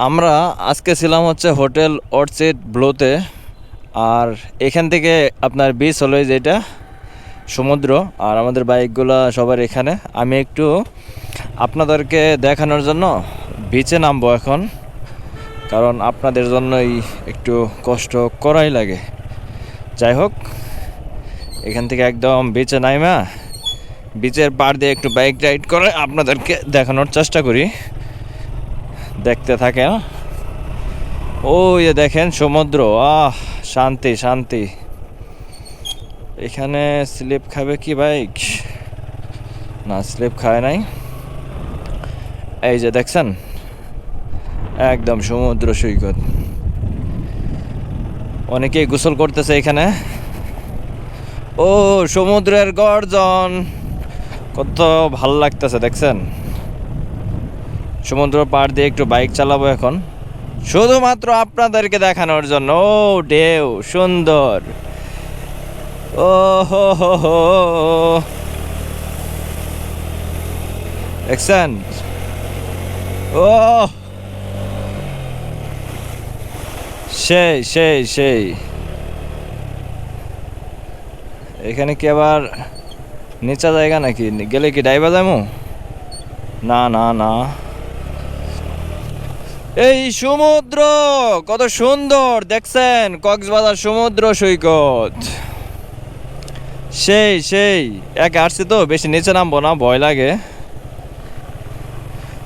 আমরা আজকে ছিলাম হচ্ছে হোটেল অর্চিড ব্লুতে। আর এখান থেকে আপনার বিচ হলো যেটা সমুদ্র, আর আমাদের বাইকগুলো সবার এখানে। আমি একটু আপনাদেরকে দেখানোর জন্য বিচে নামবো এখন, কারণ আপনাদের জন্যই একটু কষ্ট করাই লাগে। যাই হোক, এখান থেকে একদম বিচে নাইমা বিচের পাড় দিয়ে একটু বাইক রাইড করে আপনাদেরকে দেখানোর চেষ্টা করি। দেখতে থাকে। ওই যে দেখেন সমুদ্র, শান্তি শান্তি। এখানে স্লিপ খাবে কি বাইক? না, স্লিপ খায় নাই। এই যে দেখছেন, একদম সমুদ্র সৈকত। অনেকেই গোসল করতেছে এখানে। ও, সমুদ্রের গর্জন কত ভাল লাগতেছে দেখছেন। সমুদ্র পাড় দিয়ে একটু বাইক চালাবো এখন, শুধুমাত্র আপনাদেরকে দেখানোর জন্য। ও ঢেউ সুন্দর। ও হো হো হো, দেখছেন? ও সেই সেই সেই। এখানে কি আবার নিচা জায়গা নাকি? গেলে কি ডাইবা যাবো? না না না। এই সমুদ্র কত সুন্দর দেখছেন, কক্সবাজার সমুদ্র সৈকত। সেই সেই। একে আসছি তো, বেশি নিচে নামবো না, ভয় লাগে।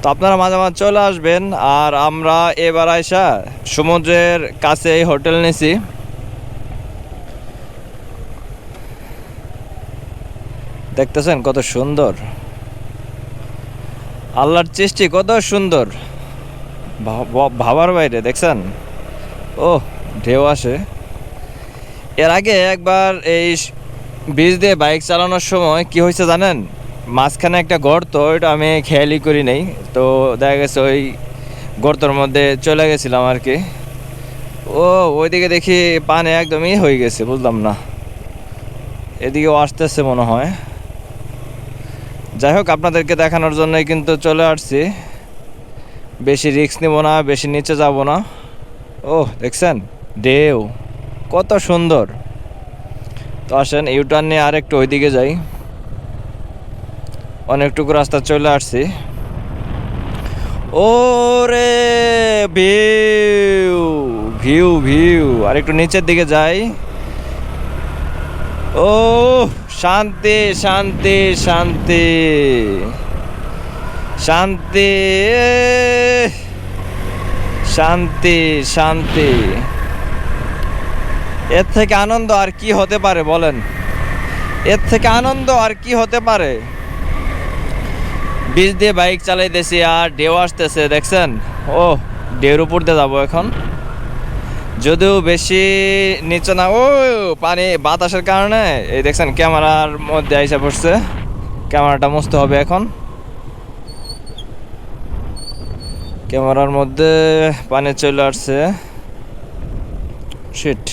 তো আপনারা মাঝে মাঝে চলে আসবেন। আর আমরা এবার আইসা সমুদ্রের কাছে এই হোটেল নিছি। দেখতেছেন কত সুন্দর, আল্লাহর সৃষ্টি কত সুন্দর, ভাবার বাইরে। দেখছেন? ও, ঢেউ আসে। এর আগে একবার এই ব্রিজ দিয়ে বাইক চালানোর সময় কি হয়েছে জানেন? মাঝখানে একটা গর্ত, ওইটা আমি খেয়ালই করি নাই। তো দেখা গেছে ওই গর্তর মধ্যে চলে গেছিলাম আর কি। ও, ওইদিকে দেখি পানি একদমই হয়ে গেছে, বুঝলাম না। এদিকেও আসতেছে মনে হয়। যাই হোক, আপনাদেরকে দেখানোর জন্যই কিন্তু চলে আসছি। বেশি রিস্ক নেব না, বেশি নিচে যাব না। ও দেখছেন ঢেউ কত সুন্দর। তো আসেন ইউটার্ন নিয়ে আরেকটু ওইদিকে যাই। অনেকটুকু রাস্তা চলে আসছি। ওরে ভিউ ভিউ ভিউ। আরেকটু নিচের দিকে যাই। ও, শান্তি শান্তি শান্তি শান্তি শান্তি শান্তি। এর থেকে আনন্দ আর কি হতে পারে বলেন? এর থেকে আনন্দ আর কি হতে পারে? বিচ দিয়ে বাইক চালাইতেছি আর ঢেউ আসতেছে, দেখছেন? ও, ঢেউর উপর দিয়ে যাবো এখন। যদিও বেশি নিচে না, ও পানি বাতাসের কারণে এই দেখছেন ক্যামেরার মধ্যে আইসা পড়ছে। ক্যামেরাটা মুছতে হবে এখন। ক্যামেরার মধ্যে পানি চলে আসছে। শিট।